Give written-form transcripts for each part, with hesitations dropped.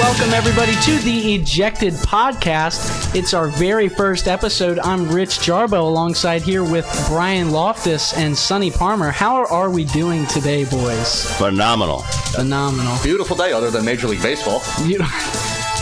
Welcome, everybody, to the Ejected podcast. It's our very first episode. I'm Rich Jarbo, alongside here with Brian Loftus and Sonny Palmer. How are we doing today, boys? Phenomenal. Beautiful day, other than Major League Baseball.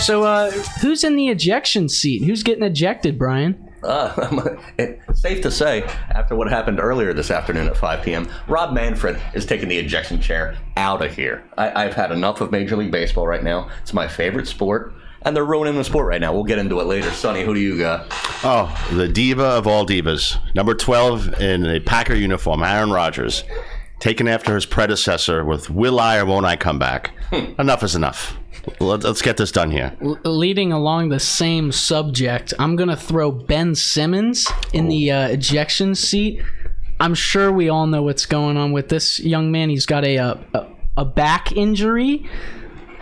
So, who's in the ejection seat? Who's getting ejected, Brian? It's safe to say, after what happened earlier this afternoon at 5 p.m., Rob Manfred is taking the ejection chair out of here. I've had enough of Major League Baseball right now. It's my favorite sport, and they're ruining the sport right now. We'll get into it later. Sonny, who do you got? Oh, the diva of all divas. Number 12 in a Packer uniform, Aaron Rodgers, taken after his predecessor with Will I or Won't I Come Back? Enough is enough. Let's get this done here. Leading along the same subject, I'm going to throw Ben Simmons in the ejection seat. I'm sure we all know what's going on with this young man. He's got a back injury.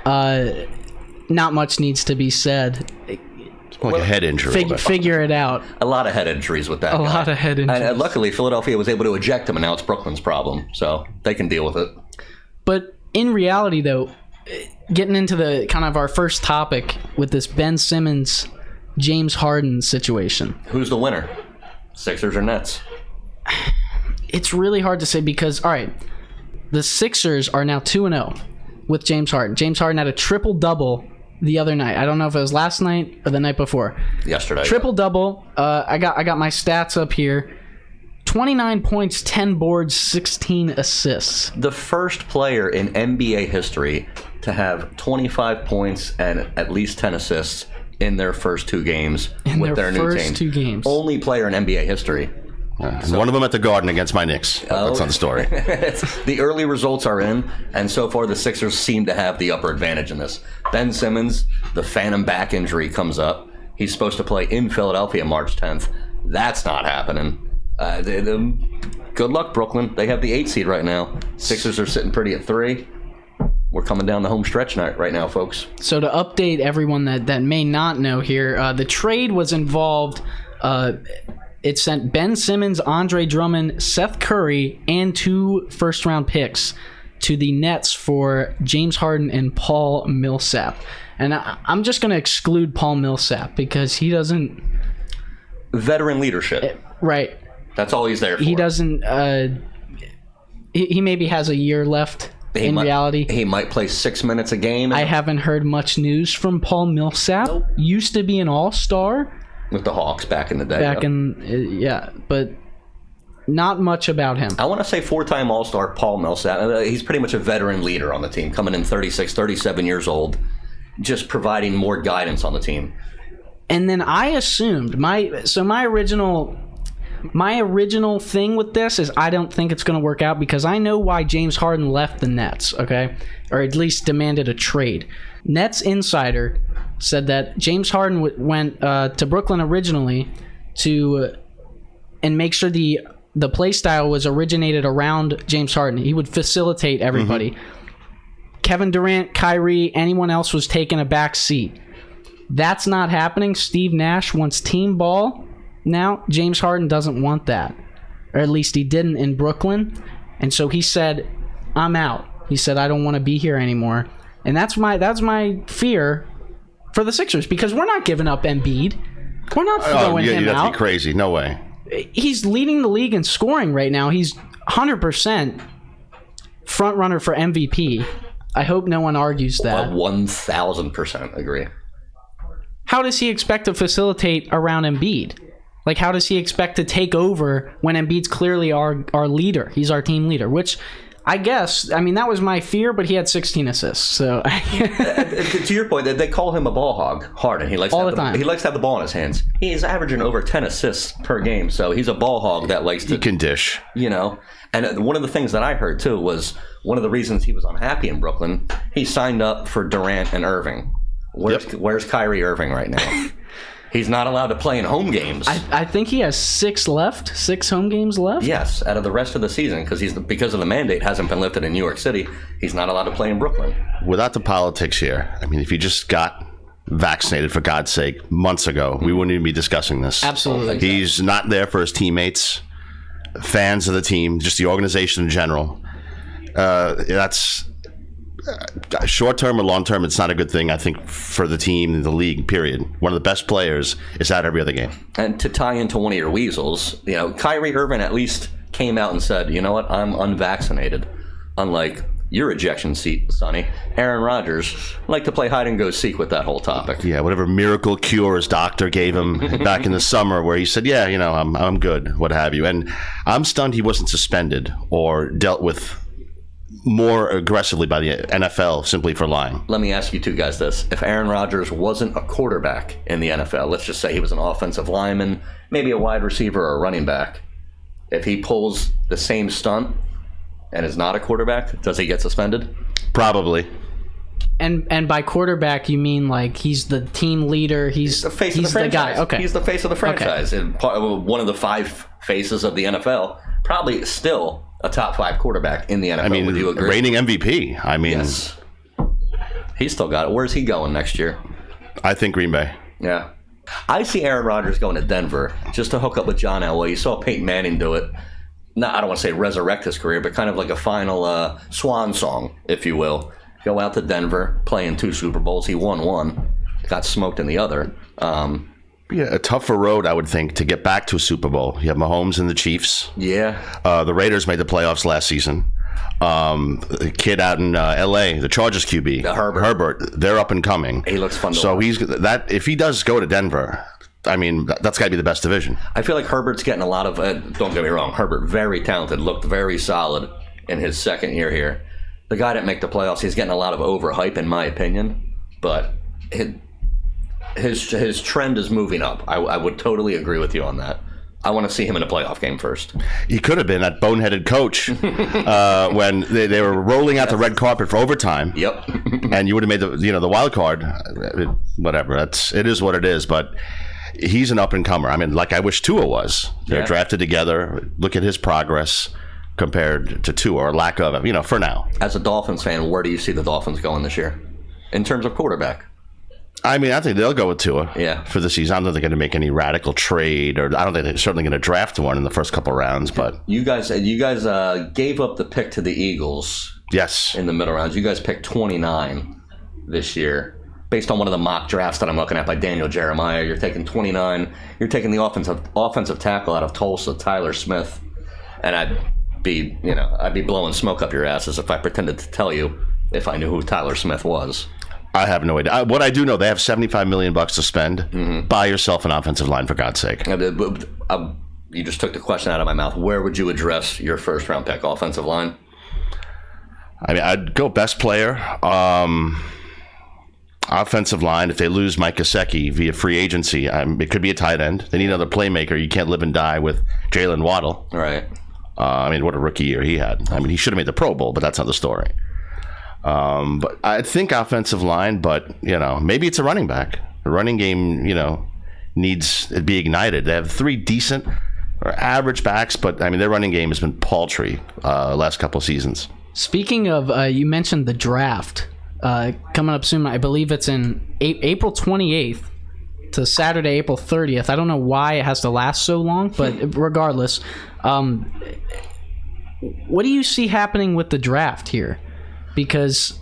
Not much needs to be said. It's like a head injury. Figure it out. A lot of head injuries with that guy. A lot of head injuries. And luckily, Philadelphia was able to eject him, and now it's Brooklyn's problem. So they can deal with it. But in reality, though, getting into the kind of our first topic with this Ben Simmons, James Harden situation. Who's the winner? Sixers or Nets? It's really hard to say because, all right, the Sixers are now 2-0 with James Harden. James Harden had a triple-double the other night. I don't know if it was last night or the night before. Yesterday. Triple-double. I got my stats up here. 29 points, 10 boards, 16 assists. The first player in NBA history to have 25 points and at least 10 assists in their first two games with their new team. First two games. Only player in NBA history. And one of them at the Garden against my Knicks. That's on the story. The early results are in, and so far the Sixers seem to have the upper advantage in this. Ben Simmons, the phantom back injury comes up. He's supposed to play in Philadelphia March 10th. That's not happening. Good luck, Brooklyn. They have the 8 seed right now. Sixers are sitting pretty at 3. We're coming down the home stretch right now, folks. So to update everyone that may not know here, the trade was involved. It sent Ben Simmons, Andre Drummond, Seth Curry, and 2 first-round picks to the Nets for James Harden and Paul Millsap. And I'm just going to exclude Paul Millsap because he doesn't... Veteran leadership. Right. That's all he's there for. He doesn't... He maybe has a year left in reality. He might play 6 minutes a game. I haven't heard much news from Paul Millsap. Nope. Used to be an all-star. With the Hawks back in the day. But not much about him. I want to say 4-time All-Star Paul Millsap. He's pretty much a veteran leader on the team, coming in 36, 37 years old, just providing more guidance on the team. And then I assumed my original thing with this is I don't think it's going to work out because I know why James Harden left the Nets, okay? Or at least demanded a trade. Nets insider said that James Harden went to Brooklyn originally and make sure the play style was originated around James Harden. He would facilitate everybody. Mm-hmm. Kevin Durant, Kyrie, anyone else was taking a back seat. That's not happening. Steve Nash wants team ball. Now, James Harden doesn't want that. Or at least he didn't in Brooklyn. And so he said, I'm out. He said, I don't want to be here anymore. And that's my fear for the Sixers because we're not giving up Embiid. We're not throwing him out. That'd be crazy. No way. He's leading the league in scoring right now. He's 100% front runner for MVP. I hope no one argues that. 1,000% agree. How does he expect to facilitate around Embiid? Like, how does he expect to take over when Embiid's clearly our leader? He's our team leader, which I guess, I mean, that was my fear, but he had 16 assists. So to your point, they call him a ball hog, Harden. He likes all the time. He likes to have the ball in his hands. He's averaging over 10 assists per game, so he's a ball hog that likes to... He can dish. You know, and one of the things that I heard, too, was one of the reasons he was unhappy in Brooklyn, he signed up for Durant and Irving. Where's Kyrie Irving right now? He's not allowed to play in home games. I think he has 6 home games left. Yes, out of the rest of the season, because of the mandate hasn't been lifted in New York City, he's not allowed to play in Brooklyn. Without the politics here, I mean, if he just got vaccinated, for God's sake, months ago, we wouldn't even be discussing this. Absolutely. He's not there for his teammates, fans of the team, just the organization in general. That's short term or long term, it's not a good thing, I think, for the team and the league, period. One of the best players is out every other game. And to tie into one of your weasels, Kyrie Irving at least came out and said, you know what, I'm unvaccinated. Unlike your ejection seat, Sonny. Aaron Rodgers like to play hide and go seek with that whole topic. Yeah, whatever miracle cure his doctor gave him back in the summer, where he said, "Yeah, I'm good," what have you. And I'm stunned he wasn't suspended or dealt with more aggressively by the NFL simply for lying. Let me ask you two guys this: if Aaron Rodgers wasn't a quarterback in the NFL, let's just say he was an offensive lineman, maybe a wide receiver or a running back, if he pulls the same stunt and is not a quarterback, does he get suspended? Probably. And by quarterback, you mean like he's the team leader? He's the face of the franchise. Guy. Okay. He's the face of the franchise. Okay. And one of the 5 faces of the NFL. Probably still a top 5 quarterback in the NFL. I mean, would you agree? reigning MVP. I mean, yes. He's still got it. Where's he going next year? I think Green Bay. Yeah. I see Aaron Rodgers going to Denver just to hook up with John Elway. You saw Peyton Manning do it. I don't want to say resurrect his career, but kind of like a final swan song, if you will. Go out to Denver, play in 2 Super Bowls. He won 1, got smoked in the other. Yeah, a tougher road, I would think, to get back to a Super Bowl. You have Mahomes and the Chiefs. Yeah. The Raiders made the playoffs last season. The kid out in L.A., the Chargers QB, Herbert, they're up and coming. He looks fun to So watch. If he does go to Denver, I mean, that's got to be the best division. I feel like Herbert's getting a lot of, don't get me wrong, Herbert, very talented, looked very solid in his second year here. The guy didn't make the playoffs. He's getting a lot of overhype, in my opinion, but his trend is moving up. I would totally agree with you on that. I want to see him in a playoff game first. He could have been that boneheaded coach when they were rolling out the red carpet for overtime. Yep. And you would have made the wild card. Whatever. It is what it is, but he's an up-and-comer. I mean, like I wish Tua was. They're drafted together. Look at his progress compared to Tua, or lack of it, for now. As a Dolphins fan, where do you see the Dolphins going this year in terms of quarterback? I mean, I think they'll go with Tua for the season. I don't think they're going to make any radical trade, or I don't think they're certainly going to draft one in the first couple rounds. But you guys gave up the pick to the Eagles. Yes. In the middle rounds. You guys picked 29 this year. Based on one of the mock drafts that I'm looking at by Daniel Jeremiah, you're taking 29. You're taking the offensive tackle out of Tulsa, Tyler Smith, and I'd be blowing smoke up your asses if I pretended to tell you if I knew who Tyler Smith was. I have no idea. What I do know, they have $75 million to spend. Mm-hmm. Buy yourself an offensive line, for God's sake. You just took the question out of my mouth. Where would you address your first round pick? Offensive line? I mean, I'd go best player. Offensive line, if they lose Mike Gesicki via free agency, it could be a tight end. They need another playmaker. You can't live and die with Jalen Waddle. Right. I mean, what a rookie year he had. I mean, he should have made the Pro Bowl, but that's not the story. But I think offensive line, but, maybe it's a running back. The running game, needs to be ignited. They have 3 decent or average backs, but, I mean, their running game has been paltry last couple of seasons. Speaking of, you mentioned the draft. Coming up soon, I believe it's in April 28th to Saturday, April 30th. I don't know why it has to last so long, but regardless, what do you see happening with the draft here? Because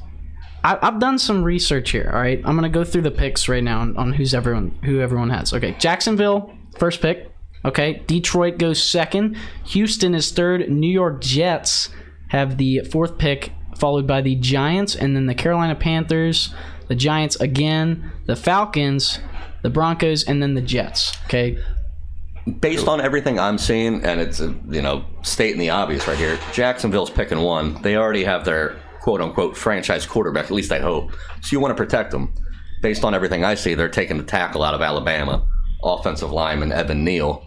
I've done some research here. All right, I'm gonna go through the picks right now on who everyone has. Okay, Jacksonville first pick. Okay, Detroit goes second. Houston is third. New York Jets have the 4th pick, followed by the Giants, and then the Carolina Panthers, the Giants again, the Falcons, the Broncos, and then the Jets. Okay. Based on everything I'm seeing, and it's stating the obvious right here, Jacksonville's picking 1. They already have their quote-unquote franchise quarterback, at least I hope. So you want to protect them. Based on everything I see, they're taking the tackle out of Alabama, offensive lineman Evan Neal.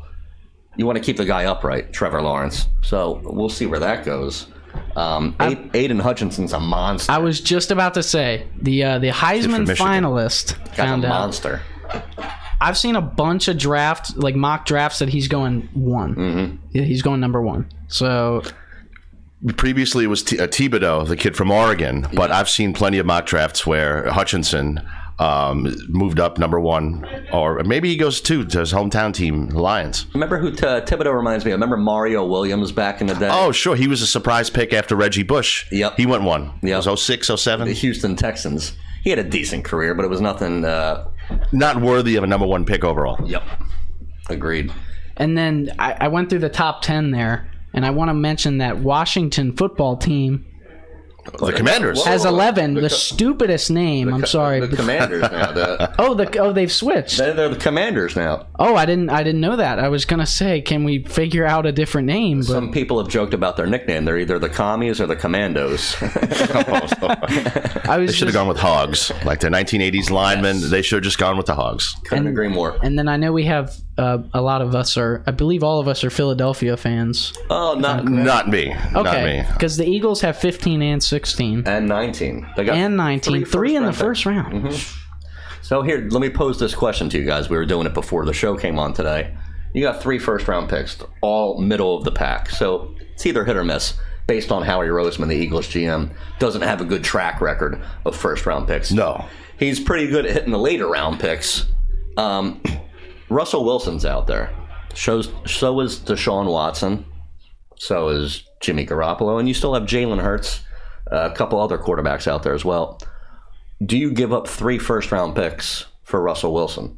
You want to keep the guy upright, Trevor Lawrence. So we'll see where that goes. Aiden Hutchinson's a monster. I was just about to say, the Heisman finalist found out. Monster. I've seen a bunch of mock drafts that he's going 1. Mm-hmm. He's going number 1. So previously it was Thibodeau, the kid from Oregon, but I've seen plenty of mock drafts where Hutchinson, moved up number 1, or maybe he goes to his hometown team, the Lions. Remember who Thibodeau reminds me of? Remember Mario Williams back in the day? Oh, sure. He was a surprise pick after Reggie Bush. Yep. He went 1. Yep. It was 06, 07? The Houston Texans. He had a decent career, but it was nothing. Not worthy of a number 1 pick overall. Yep. Agreed. And then I went through the top 10 there, and I want to mention that Washington football team The Commanders. has 11. The stupidest name. I'm sorry. The Commanders now. They've switched. They're the Commanders now. Oh, I didn't know that. I was gonna say, can we figure out a different name? But Some people have joked about their nickname. They're either the Commies or the Commandos. I was They should have gone with Hogs. Like the 1980s linemen, they should have just gone with the Hogs. Couldn't agree more. And then I know we have a lot of us I believe all of us are Philadelphia fans. Oh, not Not me. Not Okay, me. because the Eagles have 15 and 16 and 19. They got and 19, three in the first round. Mm-hmm. So here, let me pose this question to you guys. We were doing it before the show came on today. You got 3 first-round picks, all middle of the pack. So it's either hit or miss based on Howie Roseman, the Eagles GM, doesn't have a good track record of first-round picks. No. He's pretty good at hitting the later-round picks. Russell Wilson's out there. So is Deshaun Watson. So is Jimmy Garoppolo. And you still have Jalen Hurts, a couple other quarterbacks out there as well. Do you give up 3 first-round picks for Russell Wilson?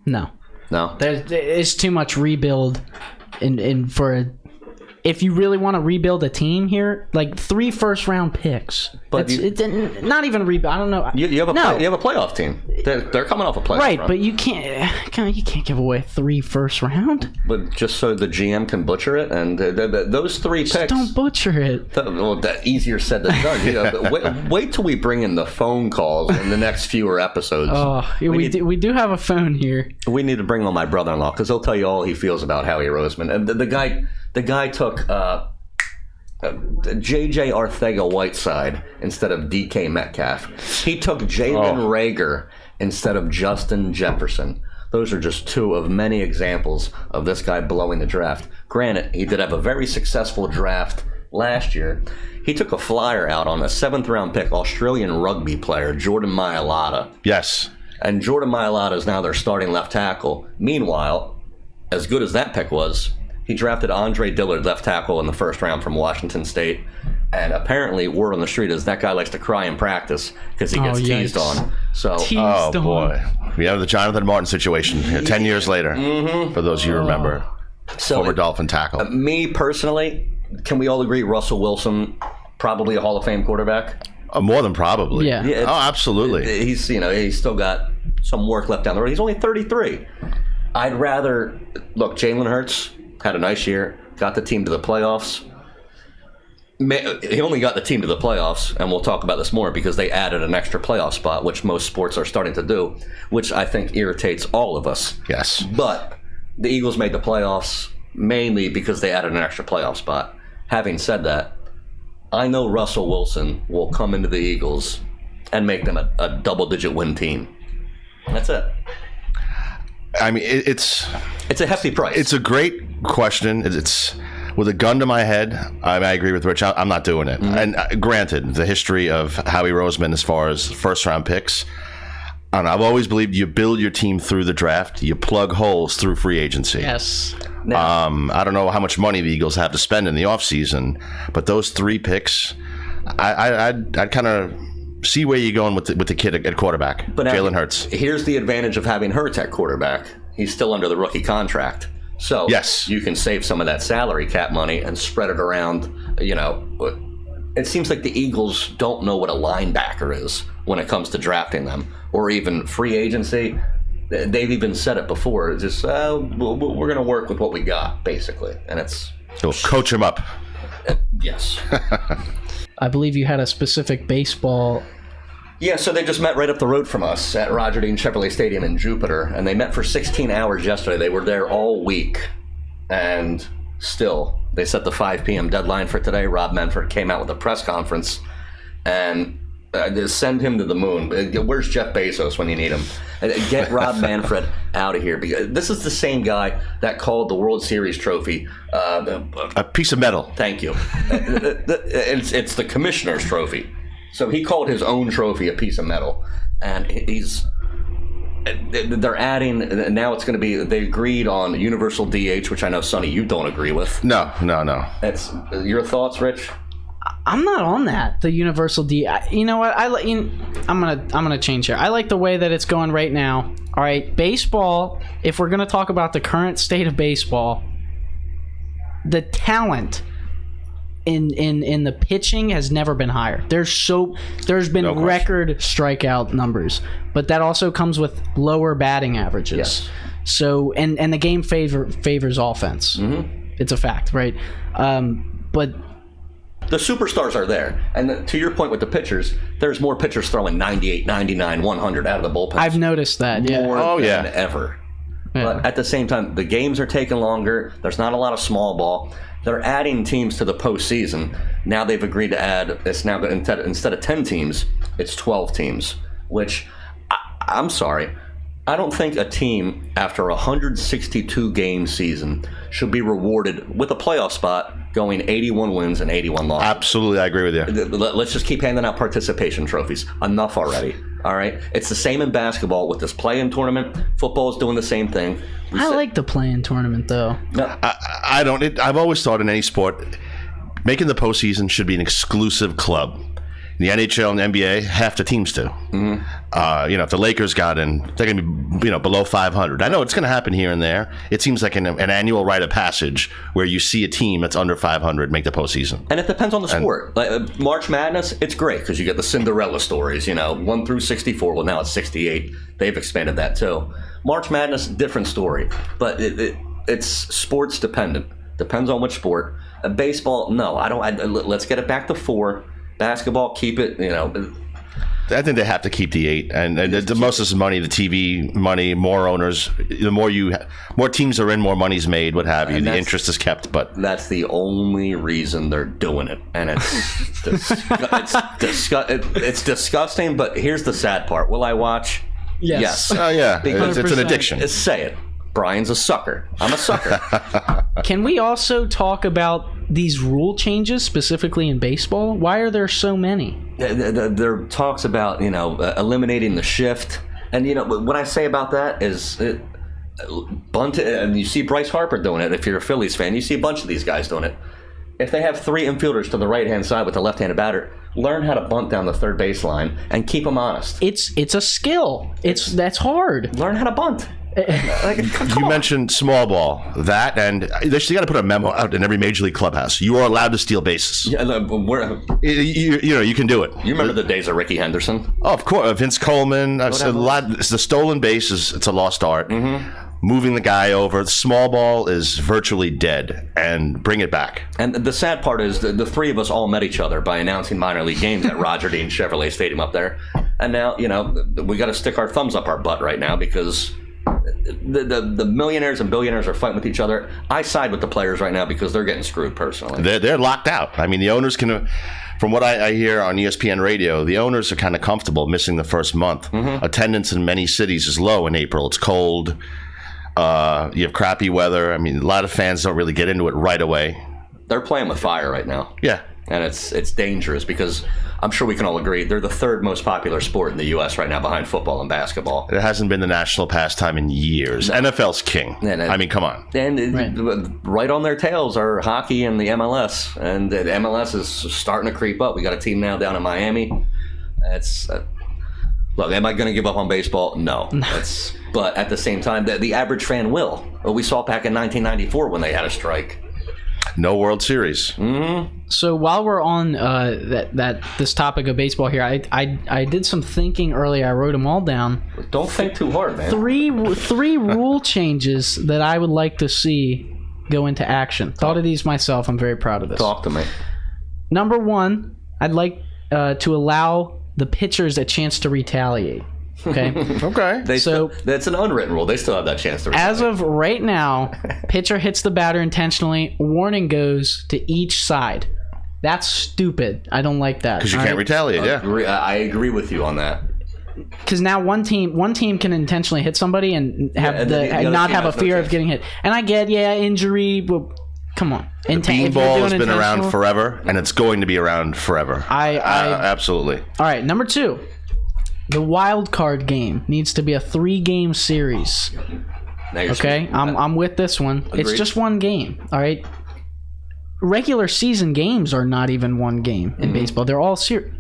No, No? there's too much rebuild if you really want to rebuild a team here, like 3 first-round picks. But it's not even rebuild. I don't know. You have a playoff team. They're coming off a playoff Right, run. but you can't give away 3 first round. But just so the GM can butcher it, and those 3 picks. Don't butcher it. Well, that easier said than done. You know, but wait till we bring in the phone calls in the next fewer episodes. Oh, yeah, we do have a phone here. We need to bring on my brother-in-law because he'll tell you all he feels about Howie Roseman. And the guy took J.J. Arcega-Whiteside instead of D.K. Metcalf. He took Jalen Reagor instead of Justin Jefferson. Those are just 2 of many examples of this guy blowing the draft. Granted, he did have a very successful draft last year. He took a flyer out on a 7th-round pick, Australian rugby player, Jordan Mailata. Yes. And Jordan Mailata is now their starting left tackle. Meanwhile, as good as that pick was, he drafted Andre Dillard, left tackle, in the 1st round from Washington State. And apparently, word on the street is that guy likes to cry in practice because he gets teased on. So, Oh, boy. We have the Jonathan Martin situation 10 years later, for those of you who remember. Former Dolphin tackle. Me, personally, can we all agree Russell Wilson, probably a Hall of Fame quarterback? More than probably. Yeah. Oh, absolutely. He's still got some work left down the road. He's only 33. I'd rather look. Jalen Hurts had a nice year, got the team to the playoffs. He only got the team to the playoffs, and we'll talk about this more because they added an extra playoff spot, which most sports are starting to do, which I think irritates all of us. Yes. But the Eagles made the playoffs mainly because they added an extra playoff spot. Having said that, I know Russell Wilson will come into the Eagles and make them a double-digit win team. That's it. I mean, it's a hefty price. It's a great question. It's with a gun to my head. I agree with Rich. I'm not doing it. And granted, the history of Howie Roseman as far as first-round picks, and I've always believed you build your team through the draft. You plug holes through free agency. Yes. I don't know how much money the Eagles have to spend in the offseason, but those 3 picks, I'd kind of see where you're going with the kid at quarterback, but Jalen Hurts. Here's the advantage of having Hurts at quarterback. He's still under the rookie contract. So yes, you can save some of that salary cap money and spread it around. You know, it seems like the Eagles don't know what a linebacker is when it comes to drafting them, or even free agency. They've even said it before. It's just, we're going to work with what we got, basically. And it's... You'll coach him up. Yes. I believe you had a specific baseball... Yeah, so they just met right up the road from us at Roger Dean Chevrolet Stadium in Jupiter, and they met for 16 hours yesterday. They were there all week, and still, they set the 5 p.m. deadline for today. Rob Manfred came out with a press conference, and send him to the moon. Where's Jeff Bezos when you need him? Get Rob Manfred out of here, because this is the same guy that called the World Series trophy a piece of metal. Thank you. It's the commissioner's trophy. So he called his own trophy a piece of metal, and they're adding, now it's going to be, they agreed on universal DH, which I know, Sonny, you don't agree with. No. That's your thoughts, Rich? I'm not on that. The universal D. You know what? I'm gonna change here. I like the way that it's going right now. All right, baseball. If we're gonna talk about the current state of baseball, the talent in the pitching has never been higher. There's been record strikeout numbers, but that also comes with lower batting averages. Yes. So and the game favors offense. It's a fact, right? But the superstars are there. And to your point with the pitchers, there's more pitchers throwing 98, 99, 100 out of the bullpen. I've noticed that. Yeah. More than ever. Yeah. But at the same time, the games are taking longer. There's not a lot of small ball. They're adding teams to the postseason. Now they've agreed to add, it's now instead of 10 teams, it's 12 teams, which I'm sorry. I don't think a team after a 162 game season should be rewarded with a playoff spot going 81 wins and 81 losses. Absolutely, I agree with you. Let's just keep handing out participation trophies. Enough already. All right? It's the same in basketball with this play-in tournament. Football is doing the same thing. I like the play-in tournament, though. No. I don't. I've always thought in any sport, making the postseason should be an exclusive club. In the NHL and the NBA, half the teams do. If the Lakers got in, they're going to be below 500. I know it's going to happen here and there. It seems like an annual rite of passage where you see a team that's under 500 make the postseason. And it depends on the sport. Like March Madness, it's great because you get the Cinderella stories. 1 through 64. Well, now it's 68. They've expanded that too. March Madness, different story, but it's sports dependent. Depends on which sport. Baseball, no, I don't. Let's get it back to 4. Basketball, keep it, I think they have to keep the 8, and the most of this money, the TV money, more owners, the more teams are in, more money's made, what have you. The interest is kept, but that's the only reason they're doing it, and it's disgusting. But here's the sad part: will I watch? Yes. Oh yeah, because it's an addiction. Say it. Brian's a sucker. I'm a sucker. Can we also talk about these rule changes specifically in baseball? Why are there so many? There are talks about eliminating the shift, and what I say about that is bunt. And you see Bryce Harper doing it. If you're a Phillies fan, you see a bunch of these guys doing it. If they have 3 infielders to the right-hand side with the left-handed batter, learn how to bunt down the third baseline and keep them honest. It's a skill. That's hard. Learn how to bunt. You mentioned small ball, and they got to put a memo out in every major league clubhouse. You are allowed to steal bases. Yeah, you can do it. You remember the days of Ricky Henderson? Oh, of course, Vince Coleman. I've said a lot. It's the stolen bases. It's a lost art. Moving the guy over. Small ball is virtually dead, and bring it back. And the sad part is the 3 of us all met each other by announcing minor league games at Roger Dean Chevrolet Stadium up there, and now we got to stick our thumbs up our butt right now because the millionaires and billionaires are fighting with each other. I side with the players right now because they're getting screwed personally. They're locked out. I mean, the owners can, from what I hear on ESPN radio, the owners are kind of comfortable missing the first month. Attendance in many cities is low in April. It's cold. You have crappy weather. I mean, a lot of fans don't really get into it right away. They're playing with fire right now. Yeah. And it's dangerous because I'm sure we can all agree they're the 3rd most popular sport in the U.S. right now behind football and basketball. It hasn't been the national pastime in years. No. NFL's king. I mean, come on. And right on their tails are hockey and the MLS. And the MLS is starting to creep up. We got a team now down in Miami. Look, am I going to give up on baseball? No. But at the same time, the average fan will. We saw it back in 1994 when they had a strike. No World Series. So while we're on this topic of baseball here, I did some thinking earlier. I wrote them all down. Don't think too hard, man. Three rule changes that I would like to see go into action. Thought of these myself. I'm very proud of this. Talk to me. Number 1, I'd like to allow the pitchers a chance to retaliate. Okay. Okay. That's an unwritten rule. They still have that chance to retaliate. As of right now, pitcher hits the batter intentionally. Warning goes to each side. That's stupid. I don't like that. Because you can't retaliate. I agree with you on that. Because now one team can intentionally hit somebody and not have a fear of getting hit. And I get, injury. Well, come on. The If you're beanball doing has been around intentional- forever, and it's going to be around forever. Absolutely. All right, number 2. The wild card game needs to be a 3-game series. Now you're Okay, speaking. I'm with this one. It's Agreed. just one game. All right. Regular season games are not even one game in baseball. They're all series.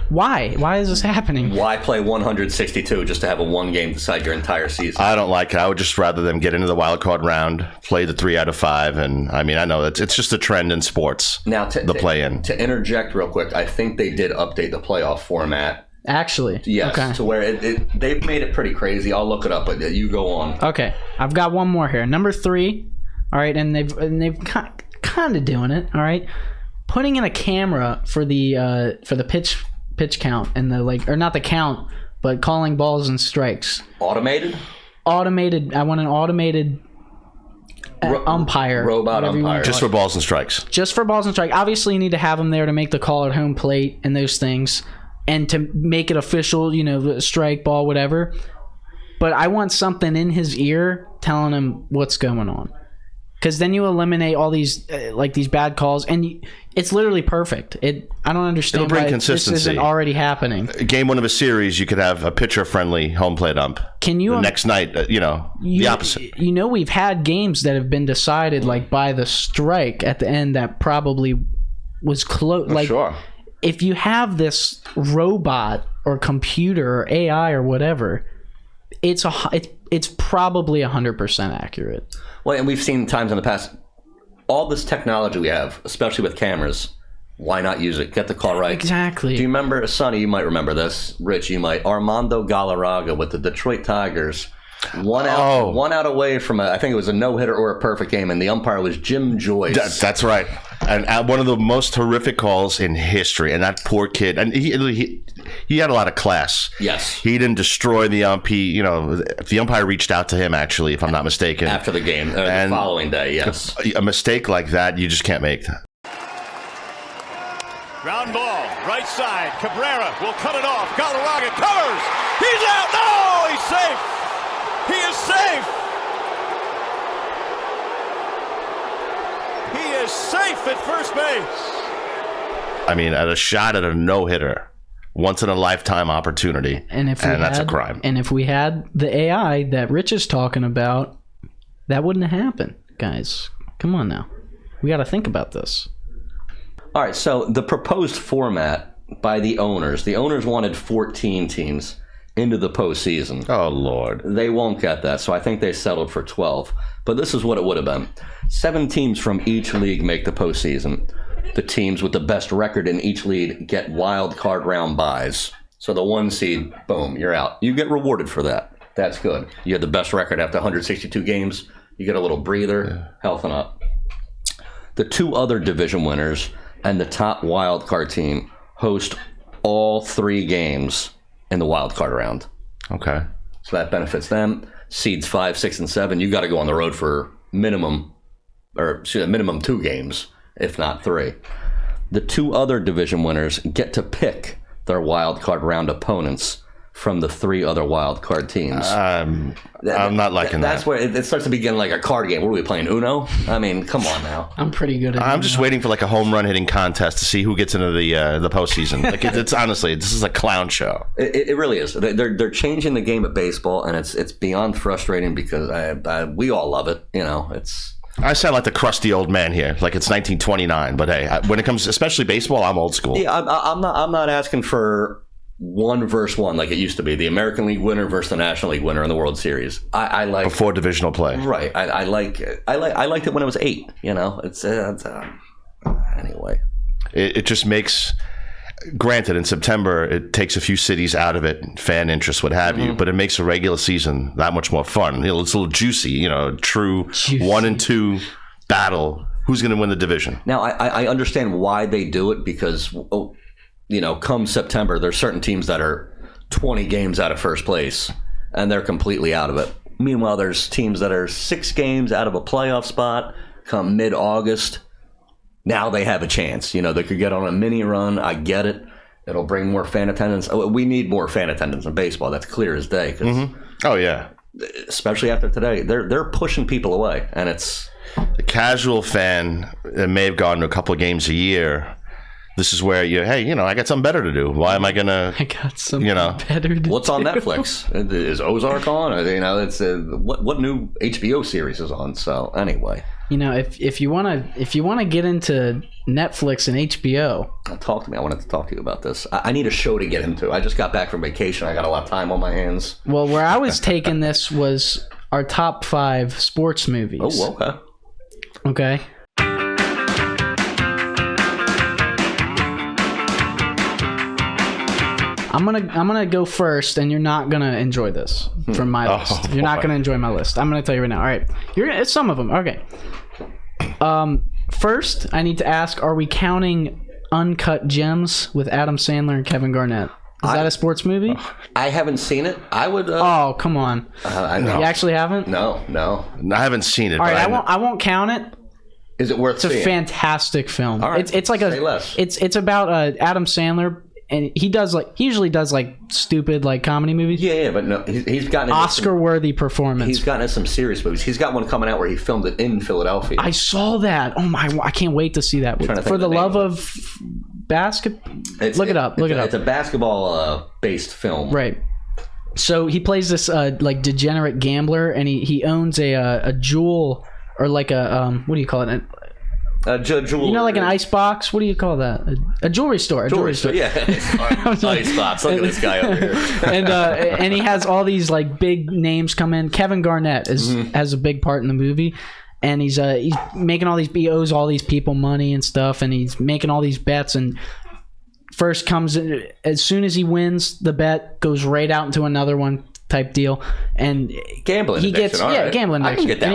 Why? Why is this happening? Why play 162 just to have a one game decide your entire season? I don't like it. I would just rather them get into the wild card round, play the 3 out of 5, and I mean, I know it's just a trend in sports. Now, the play-in. To interject real quick, I think they did update the playoff format. Actually, Yes, Okay. to where they've made it pretty crazy. I'll look it up, but you go on. Okay, I've got one more here. Number 3. All right, and they've kind of doing it. All right, putting in a camera for the pitch count and or not the count, but calling balls and strikes. Automated? I want an automated umpire, robot whatever you umpire. want to Just call for balls and strikes. it. Just for balls and strikes. Obviously, you need to have them there to make the call at home plate and those things, and to make it official. Strike, ball, whatever. But I want something in his ear telling him what's going on. Because then you eliminate all these these bad calls, and it's literally perfect. I don't understand It'll bring why consistency. this isn't already happening. Game 1 of a series, you could have a pitcher-friendly home plate ump. Can you? The next night, the opposite. We've had games that have been decided by the strike at the end that probably was close. Sure. If you have this robot or computer or AI or whatever, it's probably 100% accurate. Well, and we've seen times in the past, all this technology we have, especially with cameras, why not use it? Get the call right. Exactly. Do you remember, Sonny, you might remember this, Rich, you might, Armando Galarraga with the Detroit Tigers, one out away from I think it was a no-hitter or a perfect game, and the umpire was Jim Joyce. That's right. And one of the most horrific calls in history. And that poor kid, and he had a lot of class. Yes. He didn't destroy the ump. The umpire reached out to him, actually, if I'm not mistaken. After the game, the following day, yes. A mistake like that, you just can't make. Ground ball, right side. Cabrera will cut it off. Galarraga covers. He's out. No, he's safe. He is safe. He is safe at first base. I mean, at a shot at a no-hitter, once in a lifetime opportunity, and that's a crime. And if we had the AI that Rich is talking about, that wouldn't have happened, guys. Come on now, we got to think about this. All right, so the proposed format by the owners wanted 14 teams into the postseason. Oh, Lord. They won't get that, so I think they settled for 12. But this is what it would have been. 7 teams from each league make the postseason. The teams with the best record in each league get wild card round byes. So the 1 seed, boom, you're out. You get rewarded for that. That's good. You had the best record after 162 games. You get a little breather, healthing up. The 2 other division winners and the top wild card team host all 3 games in the wild card round. Okay. So that benefits them. Seeds 5, 6, and 7, you got to go on the road for minimum 2 games, if not 3. The 2 other division winners get to pick their wild card round opponents from the 3 other wild card teams. I'm not liking that. That's where it starts to begin like a card game. What are we playing, Uno? I mean, come on now. I'm pretty good at it. I'm just waiting for a home run hitting contest to see who gets into the postseason. It's honestly, this is a clown show. It really is. They're changing the game of baseball, and it's beyond frustrating because we all love it. I sound like the crusty old man here, like it's 1929. But hey, when it comes, especially baseball, I'm old school. Yeah, I'm not asking for 1 versus 1 like it used to be. The American League winner versus the National League winner in the World Series. I like before divisional play. Right. I liked it when it was 8. It's anyway. It just makes. Granted, in September, it takes a few cities out of it, fan interest, what have you, but it makes a regular season that much more fun. It's a little juicy, true juicy. 1 and 2 battle. Who's going to win the division? Now, I understand why they do it because, come September, there's certain teams that are 20 games out of first place, and they're completely out of it. Meanwhile, there's teams that are 6 games out of a playoff spot come mid-August. Now they have a chance. They could get on a mini run. I get it. It'll bring more fan attendance. We need more fan attendance in baseball. That's clear as day. Oh, yeah. Especially after today, they're pushing people away, and it's the casual fan that may have gone to a couple of games a year, this is where I got something better to do. Why am I gonna? I got something better to do. What's on Netflix? Is Ozark on? Or, it's what new HBO series is on? So anyway, if you wanna get into Netflix and HBO, talk to me. I wanted to talk to you about this. I need a show to get into. I just got back from vacation. I got a lot of time on my hands. Well, where I was taking this was our top 5 sports movies. Oh, okay. Okay. I'm gonna go first, and you're not gonna enjoy this from my list. You're not gonna enjoy my list. I'm gonna tell you right now. All right, it's some of them. Okay. First, I need to ask: are we counting Uncut Gems with Adam Sandler and Kevin Garnett? Is that a sports movie? I haven't seen it. I would. Oh, come on! I know. You actually haven't? No. I haven't seen it. All right, I won't count it. Is it worth seeing? It's a fantastic film. All right, it's like say less. It's about Adam Sandler. And he usually does like stupid like comedy movies. Yeah, but no, he's gotten Oscar-worthy performance. He's gotten into some serious movies. He's got one coming out where he filmed it in Philadelphia. I saw that. Oh my! I can't wait to see that. For the love of basketball, look it up. It's a basketball based film, right? So he plays this like degenerate gambler, and he owns a jewel or like a what do you call it? Jewelry. Like an ice box. What do you call that? A jewelry store. Jewelry store. Yeah. Ice box. Look at this guy over here. And he has all these like big names come in. Kevin Garnett has a big part in the movie, and he's making all these. He owes all these people money and stuff, and he's making all these bets. And first comes in, as soon as he wins the bet, goes right out into another one type deal. And gambling. He gets gambling. I can get that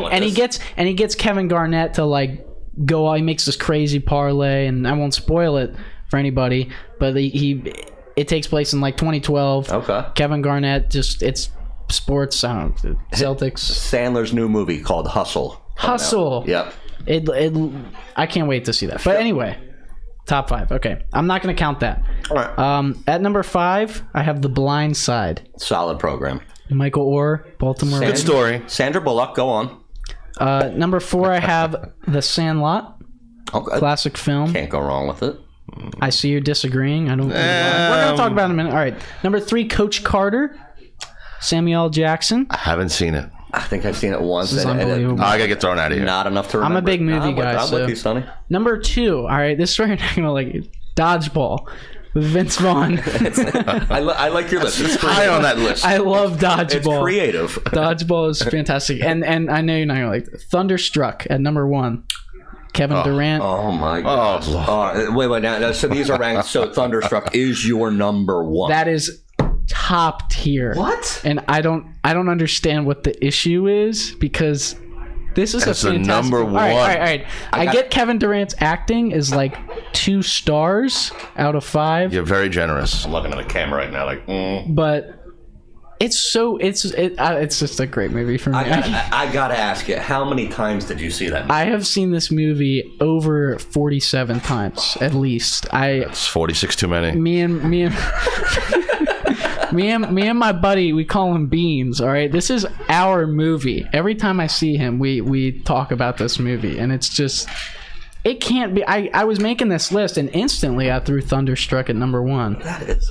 and he gets Kevin Garnett to like. He makes this crazy parlay, and I won't spoil it for anybody, but it takes place in like 2012. Okay. Kevin Garnett, it's sports. I don't know, Celtics. Sandler's new movie called Hustle. Yep. I can't wait to see that. But anyway, top 5. Okay, I'm not going to count that. All right. At number 5, I have The Blind Side. Solid program. Michael Orr, Baltimore. Good story. Sandra Bullock, go on. Number 4, I have The Sandlot. Okay. Classic film. Can't go wrong with it. I see you're disagreeing. I don't. We're gonna talk about it in a minute. All right. Number 3, Coach Carter. Samuel L. Jackson. I haven't seen it. I think I've seen it once. This is unbelievable. I gotta get thrown out of here. Not enough to remember. I'm a big movie guy. I'm with you, Sonny. Number 2. All right. This is where you're not gonna like it. Dodgeball. With Vince Vaughn. I like your list. It's high on that list. I love Dodgeball. It's creative. Dodgeball is fantastic. And I know you're not gonna like it. Thunderstruck at number 1. Kevin Durant. Oh my God. Wait. Now, so these are ranked. So Thunderstruck is your number 1. That is top tier. What? And I don't understand what the issue is, because this is That's a fantastic. number 1. All right. I get Kevin Durant's acting is like 2 stars out of 5. You're very generous. I'm looking at the camera right now, like. But it's just a great movie for me. I gotta ask you, how many times did you see that movie? I have seen this movie over 47 times at least. It's 46 too many. Me and my buddy, we call him Beans. All right, this is our movie. Every time I see him, we talk about this movie, and it's just. It can't be. I was making this list, and instantly I threw Thunderstruck at number 1.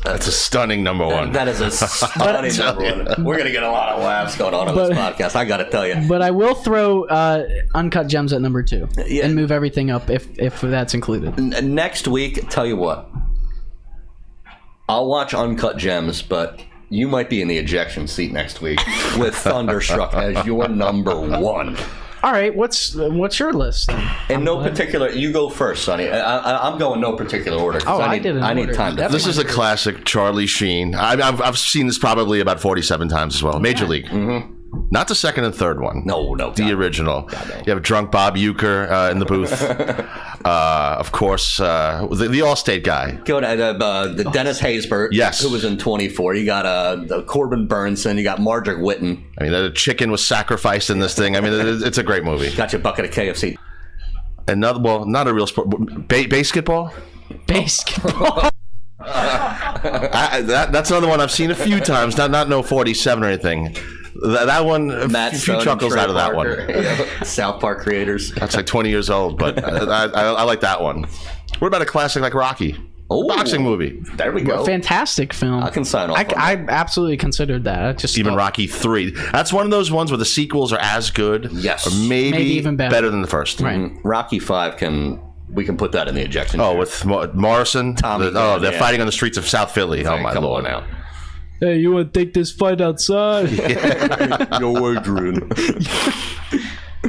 That's a stunning number 1. That is a stunning number 1. We're gonna get a lot of laughs going on this podcast. I gotta tell you. But I will throw Uncut Gems at number 2 and move everything up if that's included. Next week, tell you what. I'll watch Uncut Gems, but you might be in the ejection seat next week with Thunderstruck as your number 1. All right, what's your list then? In no particular, you go first, Sonny. I'm going no particular order. I need time to. This is a classic Charlie Sheen. I've seen this probably about 47 times as well. Major League. Mm-hmm. Not the second and third one. No. The original. God, no. You have drunk Bob Uecker in the booth. Of course, the Allstate guy. Go to the Dennis Haysbert, yes, who was in 24. You got the Corbin Burnson. You got Margaret Whitten. I mean, the chicken was sacrificed in this thing. I mean, it's a great movie. Got your bucket of KFC. Another, well, not a real sport. Basketball. Basketball. That's another one I've seen a few times. Not no 47 or anything. That one, Matt a few Stone and chuckles Trey out of that Parker. one. Yeah. South Park creators. That's like 20 years old, but I like that one. What about a classic like Rocky? Oh, Boxing movie. There we go. Fantastic film. I can sign off on I that. absolutely considered that. I just Even thought- Rocky 3. That's one of those ones where the sequels are as good. Yes. Or maybe even better. than the first. Right. Rocky 5 we can put that in the ejection. Oh, chair. with Morrison? Tommy they're Gunn, yeah. fighting on the streets of South Philly. Oh, my Come Lord. on now. Hey, you want to take this fight outside? Yo, Adrian.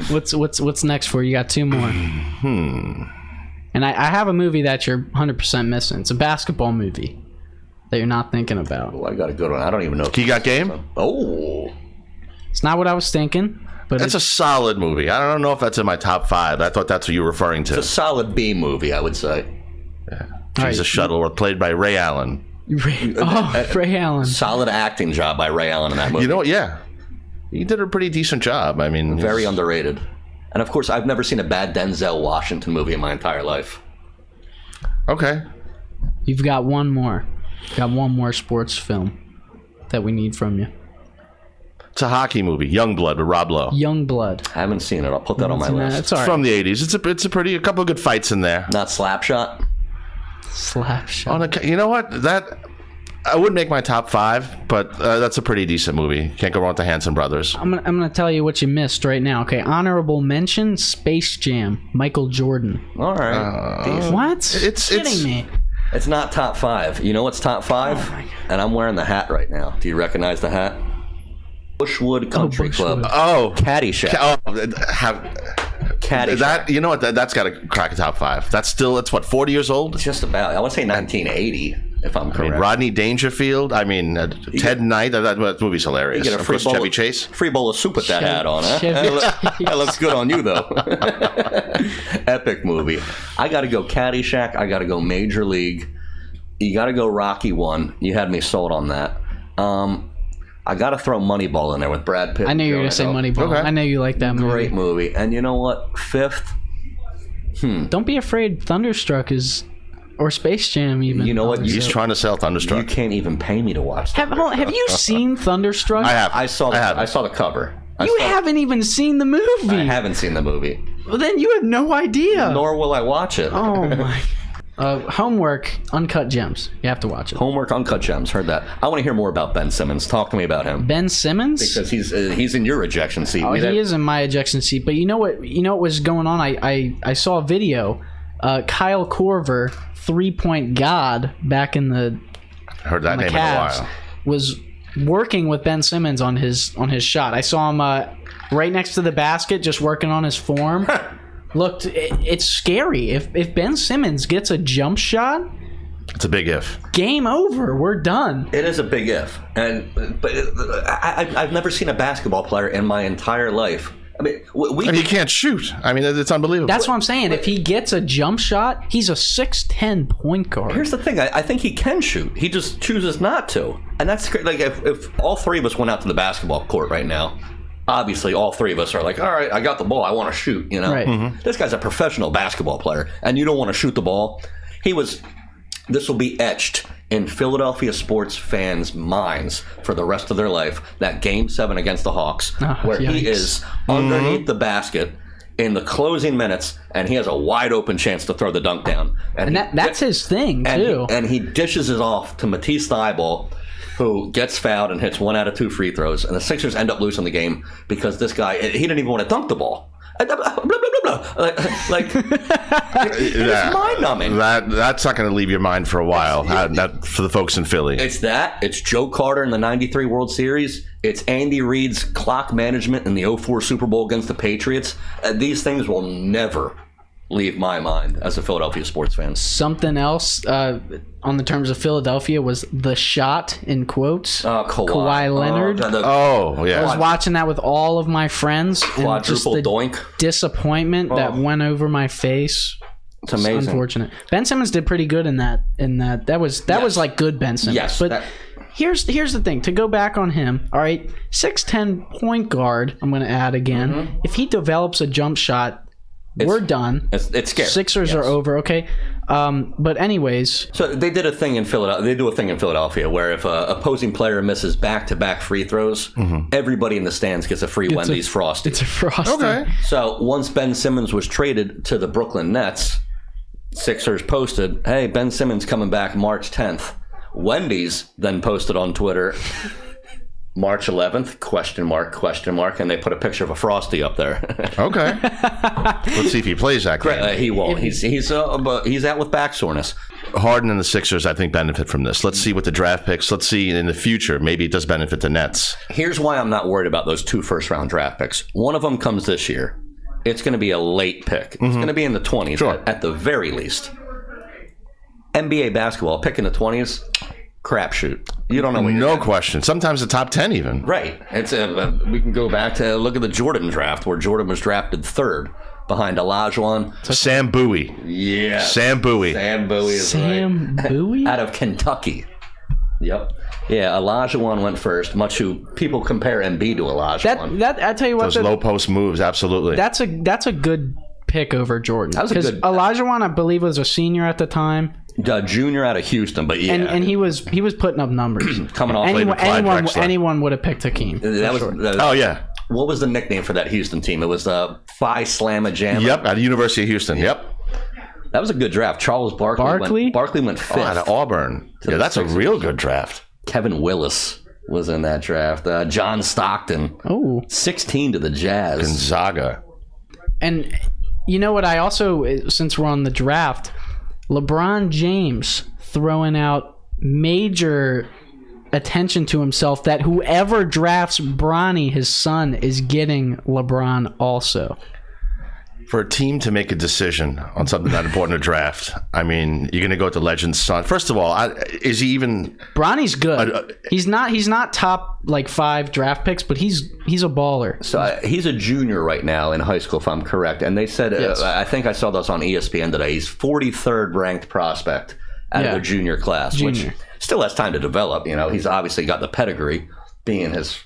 What's next for you? You got two more. And I have a movie that you're 100% missing. It's a basketball movie that you're not thinking about. Oh, I got a good one. I don't even know. He Got Game? Oh. It's not what I was thinking, but That's a solid movie. I don't know if that's in my top 5. I thought that's what you were referring to. It's a solid B movie, I would say. Jesus Shuttleworth, played by Ray Allen. Ray Allen. Solid acting job by Ray Allen in that movie. You know what? Yeah. He did a pretty decent job. I mean, Very underrated. And of course, I've never seen a bad Denzel Washington movie in my entire life. Okay. You've got one more. Got one more sports film that we need from you. It's a hockey movie, Youngblood with Rob Lowe. Youngblood. I haven't seen it. I'll put that on my list. It's all It's right. from the 80s. It's a couple of good fights in there. Not Slapshot. Slapshot. You know what? That I wouldn't make my top 5, but that's a pretty decent movie. Can't go wrong with the Hanson brothers. I'm gonna tell you what you missed right now. Okay, honorable mention: Space Jam, Michael Jordan. All right. What? It's- kidding me. It's not top 5. You know what's top 5? And I'm wearing the hat right now. Do you recognize the hat? Bushwood Country Club. Oh, Caddyshack. Caddyshack. that you know what? That's got to crack a top 5. That's what 40 years old. Just about. I want to say 1980, if I'm I correct. mean, Rodney Dangerfield. I mean, Ted Knight. That movie's hilarious. You get a Of free course, bowl Chevy of, Chase. free bowl of soup with that hat on, huh? Chevy That looks good on you, though. Epic movie. I got to go Caddyshack. I got to go Major League. You got to go Rocky 1. You had me sold on that. I got to throw Moneyball in there with Brad Pitt. I knew you were gonna say Moneyball. Okay. I know you like that movie. Great movie. And you know what? 5th, Don't be afraid. Thunderstruck is, or Space Jam even. You know what? He's trying to sell you Thunderstruck. can't even pay me to watch that. Have you seen Thunderstruck? I have. I saw the cover. You haven't even seen the movie. I haven't seen the movie. Well, then you have no idea. Nor will I watch it. Oh my. Homework, Uncut Gems. You have to watch it. Homework, Uncut Gems. Heard that. I want to hear more about Ben Simmons. Talk to me about him. Ben Simmons. Because he's in your ejection seat. Oh, he is in my ejection seat. But you know what? You know what was going on? I saw a video. Kyle Korver, 3-point god, back in the Heard that the name in a Cavs, while. was working with Ben Simmons on his shot. I saw him right next to the basket, just working on his form. Looked, it's scary. If Ben Simmons gets a jump shot, It's a big if. game over. We're done. It is a big if, but I've never seen a basketball player in my entire life. I mean, And he can't shoot. I mean, it's unbelievable. That's what I'm saying. If he gets a jump shot, he's a 6'10" point guard. Here's the thing. I think he can shoot. He just chooses not to, and that's like if all three of us went out to the basketball court right now. Obviously, all three of us are like, all right, I got the ball. I want to shoot, you know? Right. This guy's a professional basketball player, and you don't want to shoot the ball. This will be etched in Philadelphia sports fans' minds for the rest of their life, that Game 7 against the Hawks, where he yikes. is underneath the basket in the closing minutes, and he has a wide open chance to throw the dunk down. And that's his thing, too. And he dishes it off to Matisse Thybulle, who gets fouled and hits 1 out of 2 free throws. And the Sixers end up losing the game because this guy, he didn't even want to dunk the ball. Blah, blah, blah, blah. Like it's mind-numbing. That's not going to leave your mind for a while. For the folks in Philly. It's Joe Carter in the 93 World Series. It's Andy Reid's clock management in the 04 Super Bowl against the Patriots. These things will never leave my mind as a Philadelphia sports fan. Something else on the terms of Philadelphia was the shot, in quotes. Kawhi Leonard. Yeah. I was watching that with all of my friends. And just Quadruple the doink. disappointment that went over my face. It's amazing. Unfortunate. Ben Simmons did pretty good in that. That was like good Ben Simmons. Yes, But that- here's the thing. To go back on him, all right, 6'10" point guard, I'm going to add again. If he develops a jump shot, we're done. It's scary. Sixers are over. Okay. But anyways, so they did a thing in Philadelphia. They do a thing in Philadelphia where if a opposing player misses back-to-back free throws, everybody in the stands gets a free Wendy's Frosty. it's a Frosty. Okay. So once Ben Simmons was traded to the Brooklyn Nets, Sixers posted, "Hey, Ben Simmons coming back March 10th." Wendy's then posted on Twitter, March 11th, question mark, and they put a picture of a Frosty up there. Okay. Let's see if he plays that game. He won't. He's out with back soreness. Harden and the Sixers, I think, benefit from this. Let's see what the draft picks. Let's see in the future. Maybe it does benefit the Nets. Here's why I'm not worried about those 2 first-round draft picks. One of them comes this year. It's going to be a late pick. It's going to be in the 20s Sure. at the very least. NBA basketball, pick in the 20s, crapshoot. You don't know what you're No getting. question. Sometimes the top 10 even. Right. It's we can go back to look at the Jordan draft where Jordan was drafted 3rd behind Olajuwon. Sam Bowie. Yeah. Sam Bowie. Sam Bowie is Sam right. Bowie? Out of Kentucky. Yep. Yeah, Olajuwon went first, much who people compare Embiid to Olajuwon. That I tell you what, Those low post moves, absolutely. that's a good pick over Jordan. That was a because good- Olajuwon, I believe, was a senior at the time, Junior out of Houston, but yeah. and he was putting up numbers. coming off with Clyde Drexler. anyone would have picked Hakeem. that was, Oh, yeah. What was the nickname for that Houston team? It was Phi Slamma Jamma. Yep, at the University of Houston. Yep. That was a good draft. Charles Barkley went 5th. Oh, out of Auburn. Yeah, the that's a Sixers. real good draft. Kevin Willis was in that draft. John Stockton. Oh, 16 to the Jazz. Gonzaga. and you know what? I also, since we're on the draft, LeBron James throwing out major attention to himself that whoever drafts Bronny, his son, is getting LeBron also. For a team to make a decision on something that important to draft, I mean, you're going to go with the legend's son. First of all, is he even... Bronny's good. He's not top like 5 draft picks, but he's a baller. So he's a junior right now in high school, if I'm correct. And they said, Yes. I think I saw this on ESPN today, he's 43rd ranked prospect out of their junior class, which still has time to develop. You know, he's obviously got the pedigree, being his,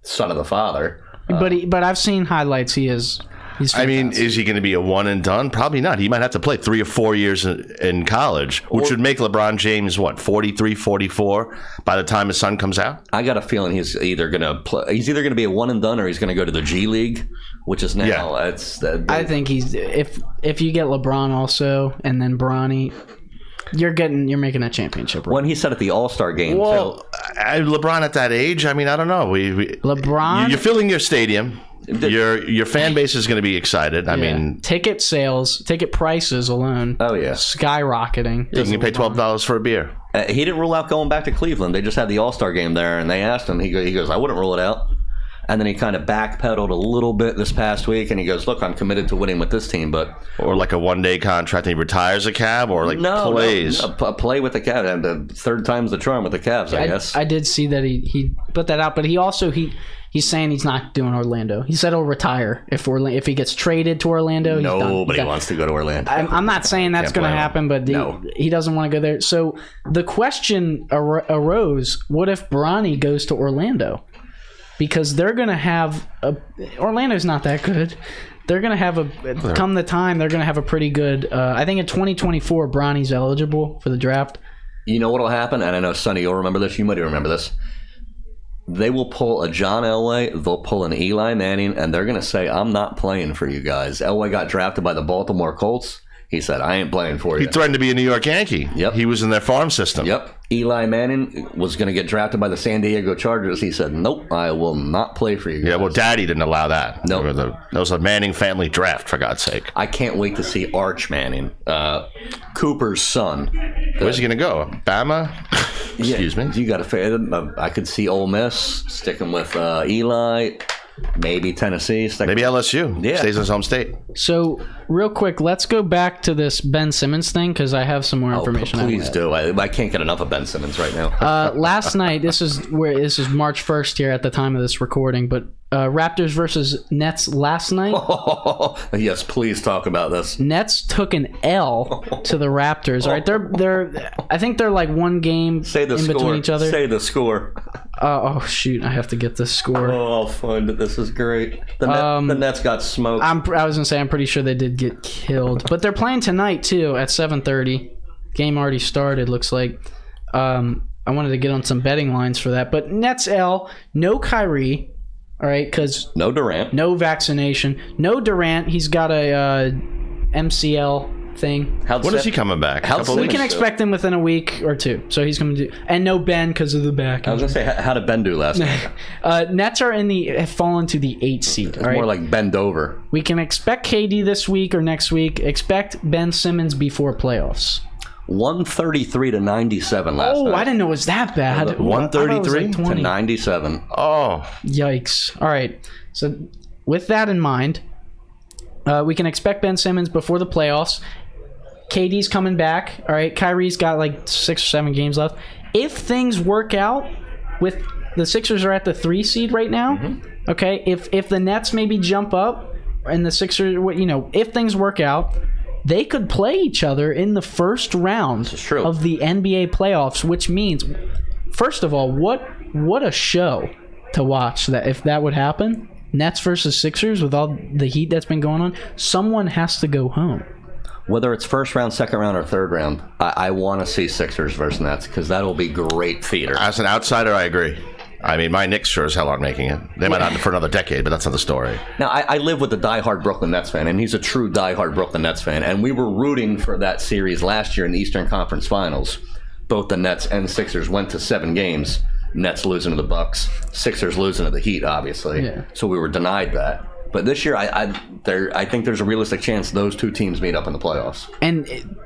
son of the father. But I've seen highlights. He's I mean, fantastic. is he going to be a one and done? Probably not. He might have to play 3 or 4 years in college, which would make LeBron James, 43, 44 by the time his son comes out? I got a feeling he's either going to be a one and done, or he's going to go to the G League, which is now. Yeah. I think he's if you get LeBron also and then Bronny, you're making a championship run. when he said at the All-Star game, Well, LeBron at that age, I mean, I don't know. LeBron, You're filling your stadium. Your fan base is going to be excited. I mean, ticket prices alone. Oh, yeah. Skyrocketing. you can pay $12 for a beer. he didn't rule out going back to Cleveland. They just had the All-Star game there, and they asked him. He goes, I wouldn't rule it out. And then he kind of backpedaled a little bit this past week, and he goes, look, I'm committed to winning with this team, but... Or like a one-day contract and he retires a Cab, or like plays. No, play with the Cavs. And the 3rd time's the charm with the Cavs, I guess. I did see that he put that out, but he also he's saying he's not doing Orlando. He said he'll retire if he gets traded to Orlando. He's done. Nobody wants to go to Orlando. I'm not saying that's going to happen, but he doesn't want to go there. So the question arose: what if Bronny goes to Orlando? Because they're going to have Orlando's not that good. They're going to have come the time, they're going to have a pretty good. I think in 2024, Bronny's eligible for the draft. You know what will happen? And I know, Sonny, you'll remember this. You might even remember this. They will pull a John Elway. They'll pull an Eli Manning, and they're going to say, I'm not playing for you guys. Elway got drafted by the Baltimore Colts. He said, I ain't playing for you. He threatened to be a New York Yankee. Yep. He was in their farm system. Yep. Eli Manning was going to get drafted by the San Diego Chargers. He said, nope, I will not play for you guys. Yeah, well, Daddy didn't allow that. Nope. That was a Manning family draft, for God's sake. I can't wait to see Arch Manning, Cooper's son. Where's he going to go? Bama? Excuse me? You got to. I could see Ole Miss sticking with Eli. Maybe Tennessee. Maybe LSU. Yeah. Stays in his home state. So, real quick, let's go back to this Ben Simmons thing because I have some more information. Please do. I can't get enough of Ben Simmons right now. Last night, this is March 1st here at the time of this recording, but Raptors versus Nets last night. Yes, please talk about this. Nets took an L to the Raptors. Right, they're I think they're like one game Say the in score. between each other. Say the score. Oh shoot! I have to get this score. Oh, I'll find it. This is great. The Nets got smoked. I was gonna say I'm pretty sure they did get killed, but they're playing tonight too at 7:30. Game already started. Looks like. I wanted to get on some betting lines for that, but Nets L. No Kyrie. All right, because no Durant, no vaccination, no Durant. He's got a MCL thing. When is he coming back? We can expect him within a week or two. So he's coming to, and no Ben because of the back. I was gonna say, how did Ben do last night? Nets are have fallen to the 8th seed. It's more like bend over. We can expect KD this week or next week. Expect Ben Simmons before playoffs. 133 to 97 last night. Oh, I didn't know it was that bad. 133 to 97. Oh, yikes! All right. So with that in mind, we can expect Ben Simmons before the playoffs. KD's coming back. All right. Kyrie's got like 6 or 7 games left. If things work out, with the Sixers are at the 3 seed right now. Mm-hmm. Okay. If the Nets maybe jump up and the Sixers, if things work out, they could play each other in the first round of the NBA playoffs, which means, first of all, what a show to watch that if that would happen. Nets versus Sixers with all the heat that's been going on, someone has to go home. Whether it's first round, second round, or third round, I want to see Sixers versus Nets because that'll be great theater. As an outsider, I agree. I mean, my Knicks sure as hell aren't making it. They might not for another decade, but that's not the story. Now, I live with a diehard Brooklyn Nets fan, and he's a true diehard Brooklyn Nets fan. And we were rooting for that series last year in the Eastern Conference Finals. Both the Nets and Sixers went to 7 games. Nets losing to the Bucks, Sixers losing to the Heat, obviously. Yeah. So we were denied that. But this year, I think there's a realistic chance those 2 teams meet up in the playoffs.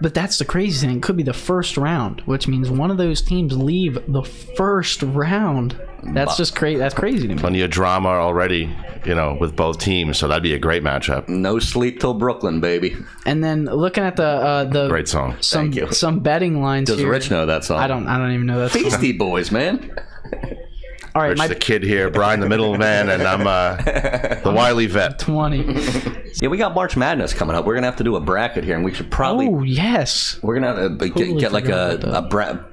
But that's the crazy thing. It could be the first round, which means one of those teams leave the first round. That's just crazy. That's crazy to me. Plenty of drama already, with both teams. So that'd be a great matchup. No sleep till Brooklyn, baby. And then looking at the great song. Thank you. Some betting lines. Does here. Rich know that song? I don't even know that song. Beastie Boys, man. All right, Rich the kid here, Brian the middleman, and I'm the wily vet. 20. Yeah, we got March Madness coming up. We're gonna have to do a bracket here, and we should probably. Oh yes. We're gonna have to get like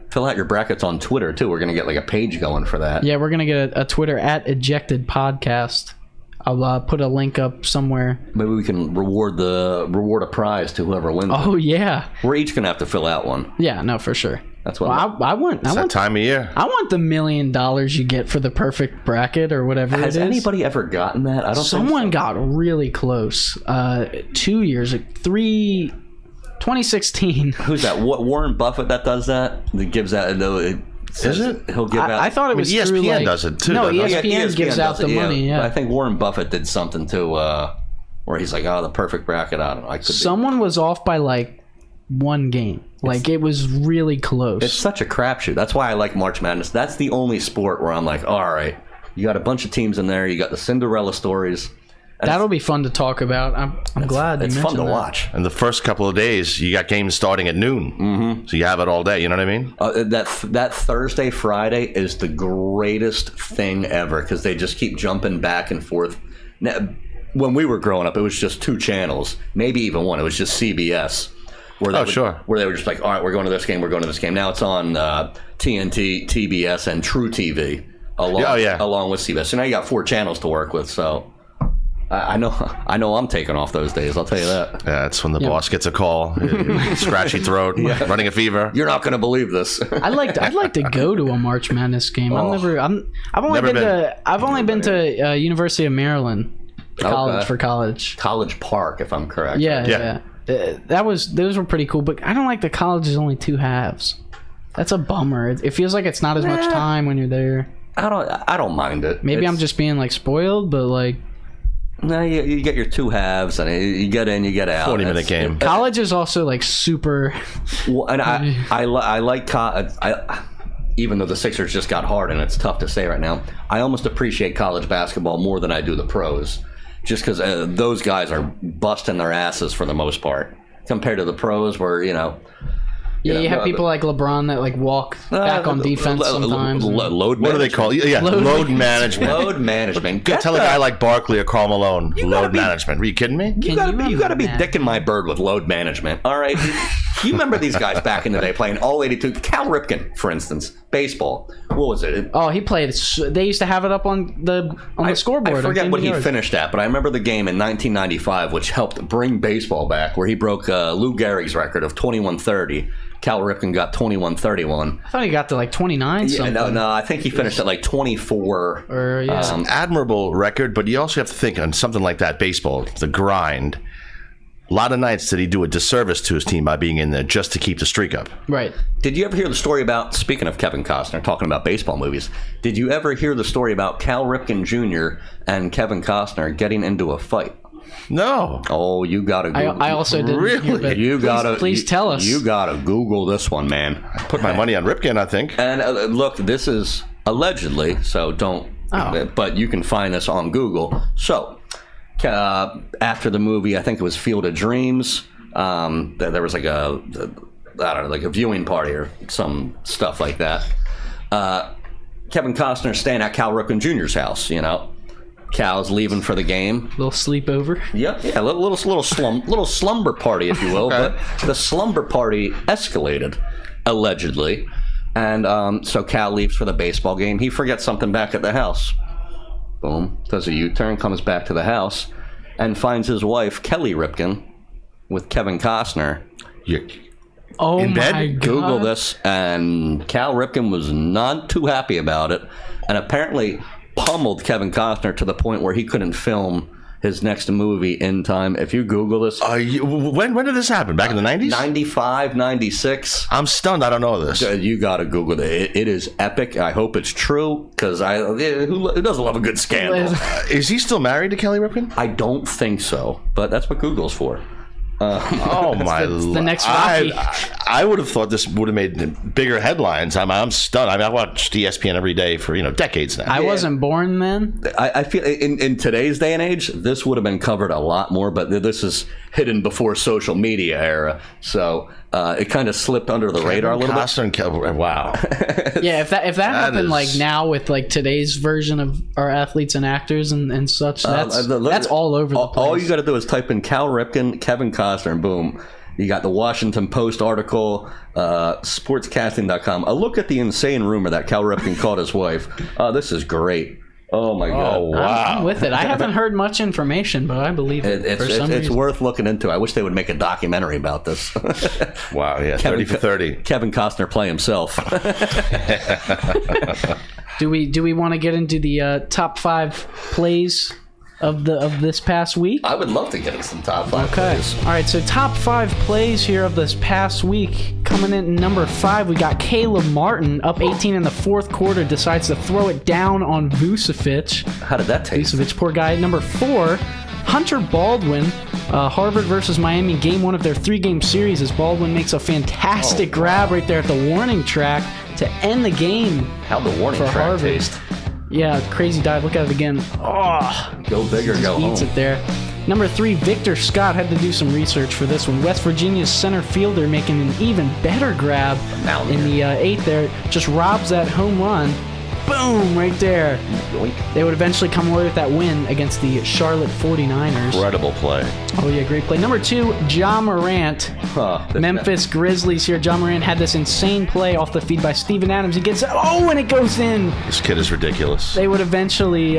fill out your brackets on Twitter too. We're gonna get like a page going for that. Yeah, we're gonna get a Twitter at Ejected Podcast. I'll put a link up somewhere. Maybe we can reward a prize to whoever wins. Oh yeah. We're each gonna have to fill out one. Yeah, no, for sure. That's what I want. It's that time of year. I want the $1 million you get for the perfect bracket or whatever it is. Has anybody ever gotten that? I don't. Someone got really close. 2 years, 2016. Who's that? What, Warren Buffett that does that? That gives that. Is it? He'll give out. I thought it was ESPN does it too. No, ESPN gives out the money. Yeah, but I think Warren Buffett did something too, where he's like, "Oh, the perfect bracket." I don't know. Someone was off by like 1 game. Like, it was really close. It's such a crapshoot. That's why I like March Madness. That's the only sport where I'm like, all right, you got a bunch of teams in there. You got the Cinderella stories. That'll be fun to talk about. I'm glad you mentioned that. It's fun to watch. And the first couple of days, you got games starting at noon. Mm-hmm. So you have it all day. You know what I mean? That Thursday, Friday is the greatest thing ever because they just keep jumping back and forth. Now, when we were growing up, it was just 2 channels, maybe even 1. It was just CBS. Where they were just like, all right, we're going to this game, we're going to this game. Now it's on TNT, TBS, and True TV along with CBS. So now you got 4 channels to work with. So I know I'm taking off those days. I'll tell you that. Yeah, it's when the boss gets a call, scratchy throat, running a fever. You're not going to believe this. I'd like to go to a March Madness game. I've only been to University of Maryland for college. College Park, if I'm correct. Yeah. Those were pretty cool, but I don't like the college is only 2 halves. That's a bummer. It feels like it's not as much time when you're there. I don't mind it. Maybe I'm just being like spoiled, but like. No, you get your 2 halves, and you get in, you get out. 40-minute game. College is also like super. Well, and I like even though the Sixers just got Harden, it's tough to say right now. I almost appreciate college basketball more than I do the pros. Just because those guys are busting their asses for the most part, compared to the pros, where you have people like LeBron that like walk back on defense sometimes. Load. What do they call it? Yeah, load management. Load management. Tell a guy like Barkley or Karl Malone. Load management. Are you kidding me? You got to be dicking my bird with load management. All right. You remember these guys back in the day playing all 82. Cal Ripken, for instance, baseball. What was it? Oh, he played. They used to have it up on the scoreboard. I forget what he finished at, but I remember the game in 1995, which helped bring baseball back, where he broke Lou Gehrig's record of 21-30. Cal Ripken got 21-31. I thought he got to like 29 something. No, I think he finished at like 24. It's an admirable record, but you also have to think on something like that, baseball, the grind. A lot of nights did he do a disservice to his team by being in there just to keep the streak up. Right. Did you ever hear the story about, speaking of Kevin Costner, talking about baseball movies, did you ever hear the story about Cal Ripken Jr. and Kevin Costner getting into a fight? No. Oh, you gotta Google. I also didn't hear, but please tell us. You gotta Google this one, man. I put my money on Ripken, I think. And look, this is allegedly, so don't. But you can find this on Google. So, after the movie, I think it was Field of Dreams. There was like I don't know, like a viewing party or some stuff like that. Kevin Costner staying at Cal Ripken Jr.'s house. You know. Cal's leaving for the game. Little sleepover. Yep, yeah, little slumber party, if you will. Okay. But the slumber party escalated, allegedly, and so Cal leaves for the baseball game. He forgets something back at the house. Boom, does a U-turn, comes back to the house, and finds his wife Kelly Ripken with Kevin Costner. Oh in bed? my God. Google this, and Cal Ripken was not too happy about it, and apparently pummeled Kevin Costner to the point where he couldn't film his next movie in time. If you Google this... when did this happen? Back in the 90s? 95, 96. I'm stunned. I don't know this. You got to Google it. It is epic. I hope it's true, because who doesn't love a good scandal? Is he still married to Kelly Ripken? I don't think so, but that's what Google's for. Oh my! the next Rocky. I would have thought this would have made bigger headlines. I'm stunned. I mean, I watched ESPN every day for decades now. I wasn't born then. I feel in today's day and age, this would have been covered a lot more. But this is hidden before social media era, so it kind of slipped under the radar a little bit. Wow. Yeah, if that happened like now with like today's version of our athletes and actors and such, that's all over the place. All you got to do is type in Cal Ripken, Kevin Costner, and boom. You got the Washington Post article, sportscasting.com. A look at the insane rumor that Cal Ripken caught his wife. This is great. Oh, my God. Oh, wow. I'm with it. I haven't heard much information, but I believe it. It's worth looking into. I wish they would make a documentary about this. Wow, yeah, 30 for 30. Kevin Costner play himself. Do we want to get into the top 5 plays of this past week? I would love to get us some top 5 plays. All right, so top 5 plays here of this past week. Coming in number 5, we got Caleb Martin, up 18 in the fourth quarter, decides to throw it down on Vucevic. How did that taste? Vucevic, poor guy. Number 4, Hunter Baldwin, Harvard versus Miami, game 1 of their 3-game series, as Baldwin makes a fantastic grab right there at the warning track to end the game. How'd the warning track Harvard taste? Yeah, crazy dive. Look at it again. Oh, go big or go home. Eats it there. Number 3, Victor Scott. Had to do some research for this one. West Virginia's center fielder making an even better grab in the 8th there. Just robs that home run. Boom, right there. They would eventually come away with that win against the Charlotte 49ers. Incredible play. Oh, yeah, great play. Number 2, Ja Morant. Memphis Grizzlies here. Ja Morant had this insane play off the feed by Steven Adams. He gets, and it goes in. This kid is ridiculous. They would eventually...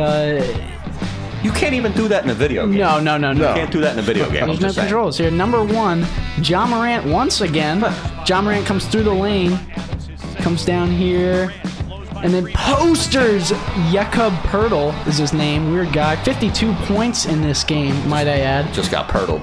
You can't even do that in a video game. No. You can't do that in a video game. There's no controls here. Number 1, Ja Morant once again. Ja Morant comes through the lane. Comes down here. And then posters Jakob Poeltl is his name. Weird guy. 52 points in this game, might I add. Just got Poeltled.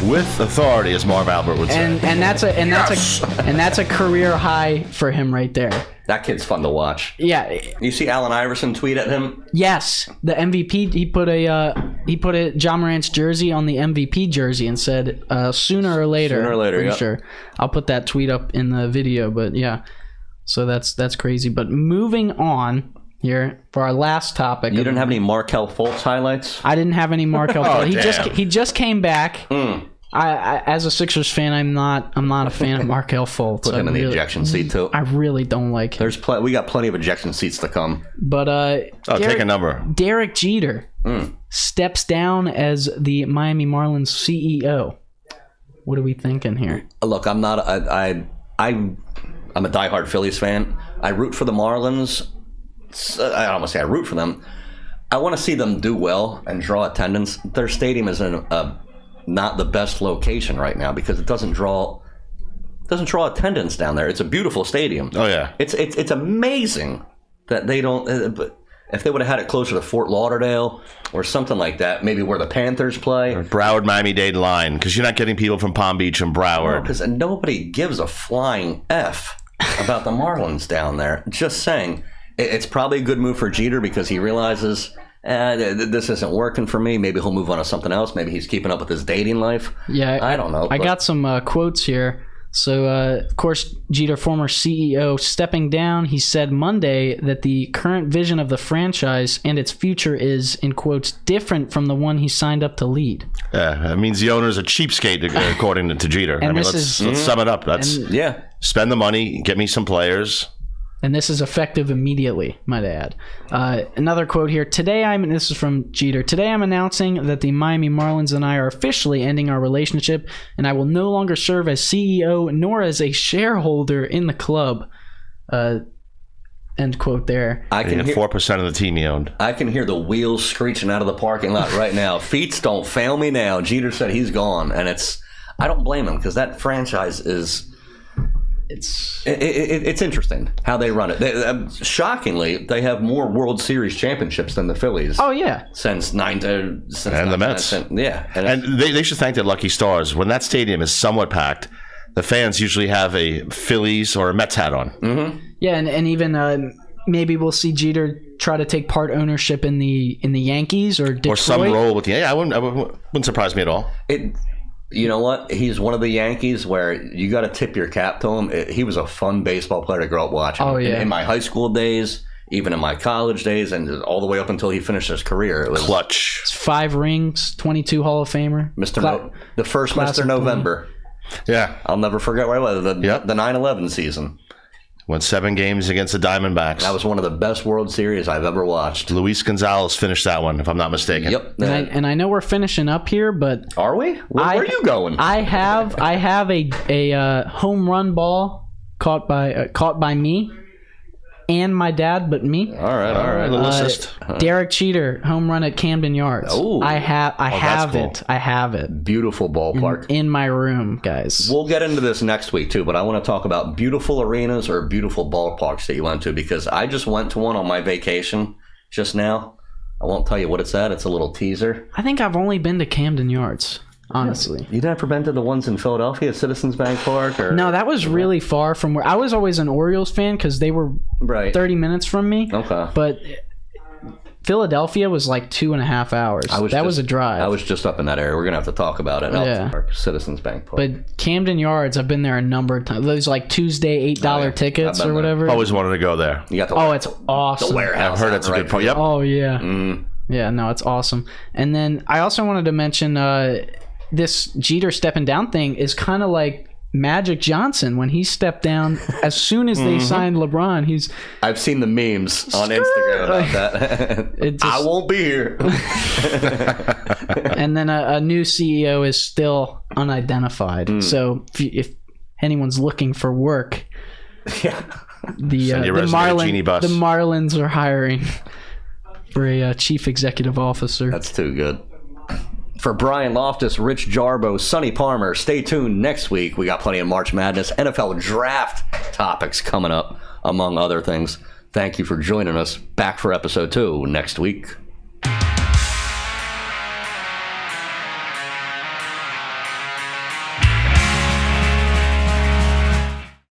With authority, as Marv Albert would say. And that's a career high for him right there. That kid's fun to watch. Yeah. You see Allen Iverson tweet at him? Yes, the MVP. He put a Ja Morant's jersey on the MVP jersey and said, "Sooner or later." Pretty sure. I'll put that tweet up in the video, but yeah. So that's crazy. But moving on here for our last topic. You didn't have any Markelle Fultz highlights? I didn't have any Markelle Fultz. He just came back. I as a Sixers fan, I'm not a fan of Markelle Fultz. Put him in the ejection seat too. I really don't like him. We got plenty of ejection seats to come. But take a number. Derek Jeter steps down as the Miami Marlins CEO. What are we thinking here? Look, I'm not. I'm a diehard Phillies fan. I root for the Marlins. I don't want to say I root for them. I want to see them do well and draw attendance. Their stadium is in not the best location right now because it doesn't draw attendance down there. It's a beautiful stadium. Oh yeah, it's amazing that they don't. But if they would have had it closer to Fort Lauderdale or something like that, maybe where the Panthers play, or Broward, Miami-Dade line, because you're not getting people from Palm Beach and Broward. Because nobody gives a flying F about the Marlins down there. Just saying, it's probably a good move for Jeter because he realizes. This isn't working for me. Maybe he'll move on to something else. Maybe he's keeping up with his dating life. Yeah, I don't know. I got some quotes here. So, of course, Jeter, former CEO, stepping down, he said Monday that the current vision of the franchise and its future is, in quotes, different from the one he signed up to lead. Yeah, it means the owner's a cheapskate, according to Jeter. And let's sum it up. That's spend the money, get me some players. And this is effective immediately, might I add. Another quote here. This is from Jeter. Today I'm announcing that the Miami Marlins and I are officially ending our relationship, and I will no longer serve as CEO nor as a shareholder in the club. End quote there. I can hear 4% of the team he owned. I can hear the wheels screeching out of the parking lot right now. Feets don't fail me now. Jeter said he's gone, and I don't blame him because that franchise is... It's interesting how they run it. Shockingly, they have more World Series championships than the Phillies. Oh yeah, since the Mets. Yeah, and they should thank their lucky stars. When that stadium is somewhat packed, the fans usually have a Phillies or a Mets hat on. Mm-hmm. Yeah, and even maybe we'll see Jeter try to take part ownership in the Yankees or Detroit. Or some role with the. Yeah, I wouldn't surprise me at all. You know what? He's one of the Yankees where you got to tip your cap to him. He was a fun baseball player to grow up watching. Oh, yeah. In my high school days, even in my college days, and all the way up until he finished his career. It was clutch. 5 rings, 22 Hall of Famer. The first Mr. November. Yeah. I'll never forget where I was. The 9/11 season. Went 7 games against the Diamondbacks. That was one of the best World Series I've ever watched. Luis Gonzalez finished that one, if I'm not mistaken. Yep. And I know we're finishing up here, but are we? Where are you going? I have a home run ball caught by me and my dad, but me. All right. Little assist. Derek Jeter home run at Camden Yards. Oh, I have cool. it. I have it. Beautiful ballpark in my room, guys. We'll get into this next week too, but I want to talk about beautiful arenas or beautiful ballparks that you went to because I just went to one on my vacation just now. I won't tell you what it's at. It's a little teaser. I think I've only been to Camden Yards. Honestly, you'd never been to the ones in Philadelphia, Citizens Bank Park, or no? That was really far from where I was. Always an Orioles fan because they were 30 minutes from me. Okay, but Philadelphia was like 2.5 hours. That was a drive. I was just up in that area. We're gonna have to talk about it. Park, Citizens Bank Park. But Camden Yards, I've been there a number of times. Those like Tuesday $8 tickets or whatever. Always wanted to go there. You got it's awesome. The warehouse. I've heard it's a good point. Yep. Oh yeah. Yeah. No, it's awesome. And then I also wanted to mention. This Jeter stepping down thing is kind of like Magic Johnson when he stepped down as soon as they signed LeBron. I've seen the memes on Instagram about that. I won't be here. And then a new CEO is still unidentified. So if anyone's looking for work, the Marlins are hiring for a chief executive officer. That's too good. For Brian Loftus, Rich Jarbo, Sonny Palmer, stay tuned next week. We got plenty of March Madness, NFL draft topics coming up, among other things. Thank you for joining us. Back for episode 2 next week.